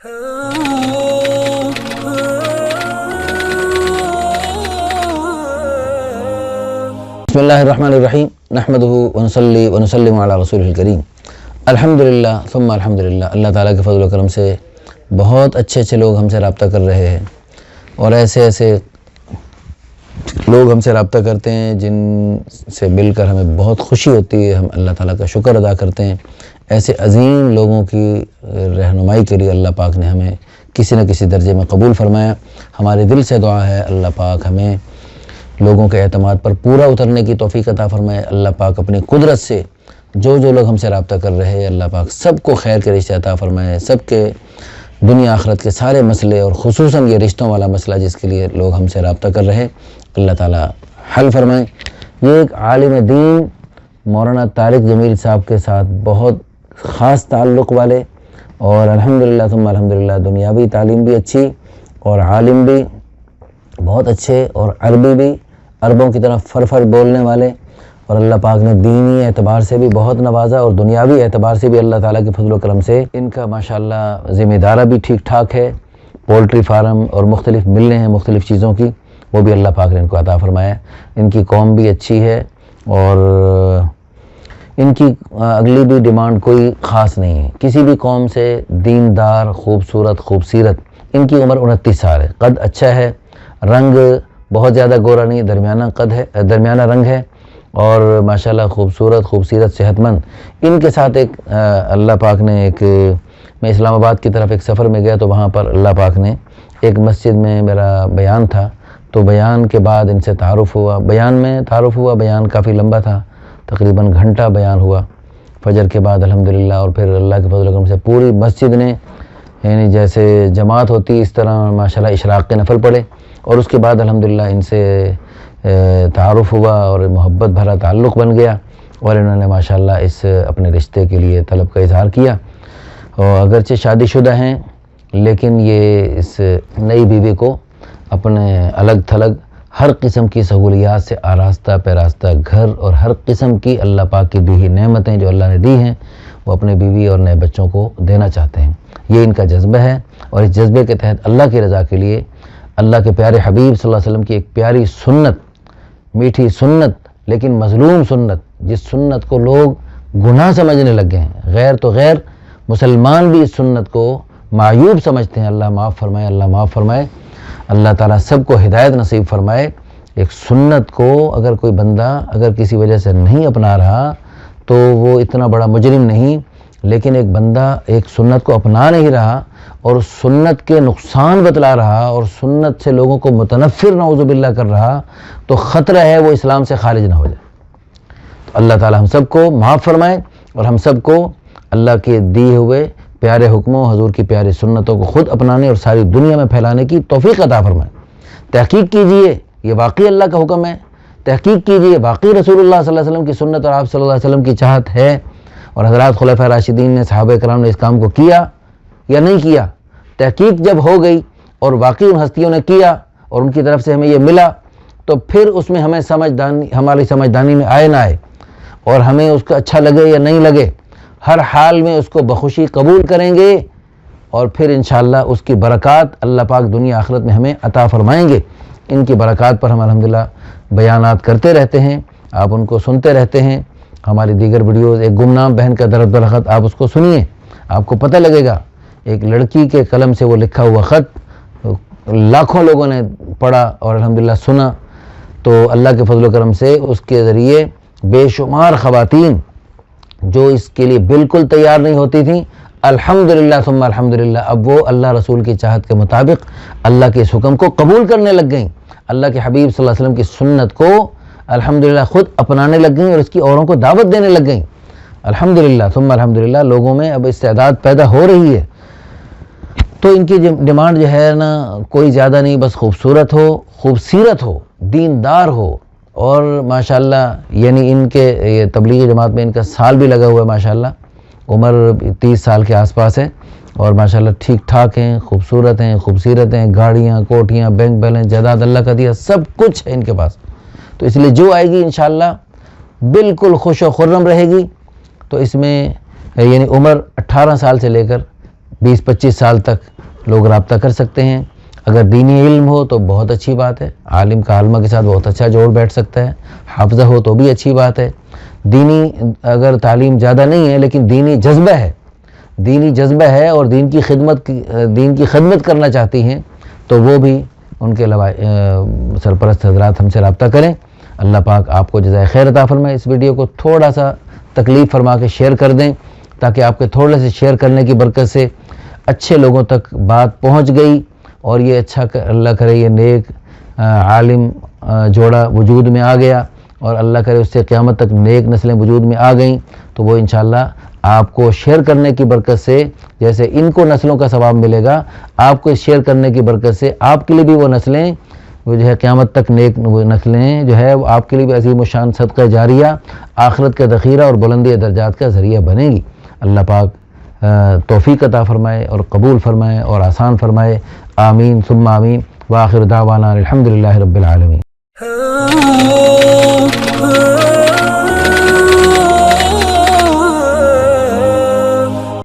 بسم اللہ الرحمن الرحیم نحمدہ ونصلی ونسلم علی رسولہ الکریم الحمدللہ ثم الحمدللہ۔ اللہ تعالیٰ کے فضل و کرم سے بہت اچھے لوگ ہم سے رابطہ کر رہے ہیں، اور ایسے لوگ ہم سے رابطہ کرتے ہیں جن سے مل کر ہمیں بہت خوشی ہوتی ہے۔ ہم اللہ تعالیٰ کا شکر ادا کرتے ہیں۔ ایسے عظیم لوگوں کی رہنمائی کے لیے اللہ پاک نے ہمیں کسی نہ کسی درجے میں قبول فرمایا۔ ہمارے دل سے دعا ہے اللہ پاک ہمیں لوگوں کے اعتماد پر پورا اترنے کی توفیق عطا فرمائے۔ اللہ پاک اپنی قدرت سے جو لوگ ہم سے رابطہ کر رہے ہیں، اللہ پاک سب کو خیر کے رشتے عطا فرمائے، سب کے دنیا آخرت کے سارے مسئلے، اور خصوصاً یہ رشتوں والا مسئلہ جس کے لیے لوگ ہم سے رابطہ کر رہے ہیں، اللہ تعالیٰ حل فرمائے۔ یہ ایک عالم دین مولانا طارق جمیل صاحب کے ساتھ بہت خاص تعلق والے، اور الحمدللہ ثم الحمدللہ دنیاوی تعلیم بھی اچھی، اور عالم بھی بہت اچھے، اور عربی بھی عربوں کی طرف فر بولنے والے، اور اللہ پاک نے دینی اعتبار سے بھی بہت نوازا، اور دنیاوی اعتبار سے بھی اللہ تعالیٰ کے فضل و کرم سے ان کا ماشاءاللہ ذمہ دارہ بھی ٹھیک ٹھاک ہے۔ پولٹری فارم اور مختلف ملیں ہیں مختلف چیزوں کی، وہ بھی اللہ پاک نے ان کو عطا فرمایا۔ ان کی قوم بھی اچھی ہے، اور ان کی اگلی بھی ڈیمانڈ کوئی خاص نہیں ہے۔ کسی بھی قوم سے دیندار، خوبصورت، ان کی عمر 29 سال ہے، قد اچھا ہے، رنگ بہت زیادہ گورا نہیں، درمیانہ رنگ ہے، اور ماشاءاللہ خوبصورت صحت مند۔ ان کے ساتھ ایک اللہ پاک نے میں اسلام آباد کی طرف ایک سفر میں گیا، تو وہاں پر اللہ پاک نے ایک مسجد میں میرا بیان تھا، تو بیان کے بعد ان سے تعارف ہوا، بیان کافی لمبا تھا، تقریباً گھنٹہ بیان ہوا فجر کے بعد الحمدللہ، اور پھر اللہ کے فضل و کرم سے پوری مسجد نے یعنی جیسے جماعت ہوتی اس طرح ماشاءاللہ اشراق کے نفل پڑھے، اور اس کے بعد الحمدللہ ان سے تعارف ہوا اور محبت بھرا تعلق بن گیا، اور انہوں نے ماشاءاللہ اس اپنے رشتے کے لیے طلب کا اظہار کیا، اور اگرچہ شادی شدہ ہیں لیکن یہ اس نئی بیوی کو اپنے الگ تھلگ ہر قسم کی سہولیات سے آراستہ پیراستہ گھر اور ہر قسم کی اللہ پاک کی دی ہوئی نعمتیں جو اللہ نے دی ہیں وہ اپنے بیوی اور نئے بچوں کو دینا چاہتے ہیں۔ یہ ان کا جذبہ ہے، اور اس جذبے کے تحت اللہ کی رضا کے لیے اللہ کے پیارے حبیب صلی اللہ علیہ وسلم کی ایک پیاری سنت، میٹھی سنت لیکن مظلوم سنت، جس سنت کو لوگ گناہ سمجھنے لگ گئے ہیں، غیر تو غیر مسلمان بھی اس سنت کو معیوب سمجھتے ہیں۔ اللہ معاف فرمائے، اللہ تعالیٰ سب کو ہدایت نصیب فرمائے۔ ایک سنت کو اگر کوئی بندہ کسی وجہ سے نہیں اپنا رہا تو وہ اتنا بڑا مجرم نہیں، لیکن ایک بندہ ایک سنت کو اپنا نہیں رہا اور سنت کے نقصان بتلا رہا اور سنت سے لوگوں کو متنفر نعوذ باللہ کر رہا، تو خطرہ ہے وہ اسلام سے خارج نہ ہو جائے۔ تو اللہ تعالیٰ ہم سب کو معاف فرمائے، اور ہم سب کو اللہ کے دیے ہوئے پیارے حکموں، حضور کی پیاری سنتوں کو خود اپنانے اور ساری دنیا میں پھیلانے کی توفیق عطا فرمائے۔ تحقیق کیجئے، یہ واقعی اللہ کا حکم ہے، تحقیق کیجئے واقعی رسول اللہ صلی اللہ علیہ وسلم کی سنت اور آپ صلی اللہ علیہ وسلم کی چاہت ہے، اور حضرات خلفائے راشدین نے، صحابہ کرام نے اس کام کو کیا یا نہیں کیا۔ تحقیق جب ہو گئی اور واقعی ان ہستیوں نے کیا اور ان کی طرف سے ہمیں یہ ملا، تو پھر اس میں ہماری سمجھدانی میں آئے نہ آئے، اور ہمیں اس کا اچھا لگے یا نہیں لگے، ہر حال میں اس کو بخوشی قبول کریں گے، اور پھر انشاءاللہ اس کی برکات اللہ پاک دنیا آخرت میں ہمیں عطا فرمائیں گے۔ ان کی برکات پر ہم الحمدللہ بیانات کرتے رہتے ہیں، آپ ان کو سنتے رہتے ہیں۔ ہماری دیگر ویڈیوز، ایک گمنام بہن کا درد برخط، آپ اس کو سنیے، آپ کو پتہ لگے گا۔ ایک لڑکی کے قلم سے وہ لکھا ہوا خط لاکھوں لوگوں نے پڑھا اور الحمدللہ سنا، تو اللہ کے فضل و کرم سے اس کے ذریعے بے شمار خواتین جو اس کے لیے بالکل تیار نہیں ہوتی تھیں، الحمدللہ ثم الحمدللہ اب وہ اللہ رسول کی چاہت کے مطابق اللہ کے اس حکم کو قبول کرنے لگ گئیں، اللہ کے حبیب صلی اللہ علیہ وسلم کی سنت کو الحمدللہ خود اپنانے لگ گئیں اور اس کی اوروں کو دعوت دینے لگ گئیں۔ الحمدللہ ثم الحمدللہ لوگوں میں اب استعداد پیدا ہو رہی ہے۔ تو ان کی ڈیمانڈ جو ہے نا کوئی زیادہ نہیں، بس خوبصورت ہو، دیندار ہو، اور ماشاءاللہ یعنی ان کے یہ تبلیغی جماعت میں ان کا سال بھی لگا ہوا ہے، ماشاءاللہ عمر 30 سال کے آس پاس ہے، اور ماشاءاللہ ٹھیک ٹھاک ہیں، خوبصورت ہیں، گاڑیاں، کوٹیاں، بینک بیلنس، جائیداد اللہ کا دیا سب کچھ ہے ان کے پاس۔ تو اس لیے جو آئے گی انشاءاللہ بالکل خوش و خرم رہے گی۔ تو اس میں یعنی عمر 18 سال سے لے کر 20-25 سال تک لوگ رابطہ کر سکتے ہیں۔ اگر دینی علم ہو تو بہت اچھی بات ہے، عالم کا عالمہ کے ساتھ بہت اچھا جوڑ بیٹھ سکتا ہے، حافظہ ہو تو بھی اچھی بات ہے۔ دینی اگر تعلیم زیادہ نہیں ہے لیکن دینی جذبہ ہے اور دین کی خدمت کرنا چاہتی ہیں تو وہ بھی ان کے سرپرست حضرات ہم سے رابطہ کریں۔ اللہ پاک آپ کو جزائے خیر عطا فرمائے۔ اس ویڈیو کو تھوڑا سا تکلیف فرما کے شیئر کر دیں تاکہ آپ کے تھوڑے سے شیئر کرنے کی برکت سے اچھے لوگوں تک بات پہنچ گئی اور یہ اچھا اللہ کرے یہ نیک عالم جوڑا وجود میں آ گیا اور اللہ کرے اس سے قیامت تک نیک نسلیں وجود میں آ گئیں تو وہ انشاءاللہ آپ کو شیئر کرنے کی برکت سے جیسے ان کو نسلوں کا ثواب ملے گا، آپ کو شیئر کرنے کی برکت سے آپ کے لیے بھی وہ نسلیں وہ جو ہے قیامت تک نیک نسلیں جو ہے وہ آپ کے لیے بھی عظیم الشان صدقہ جاریہ، آخرت کا ذخیرہ اور بلندی درجات کا ذریعہ بنے گی۔ اللہ پاک توفیق عطا فرمائے اور قبول فرمائے اور آسان فرمائے۔ آمین ثم آمین۔ وآخر دعوانا الحمدللہ رب العالمین۔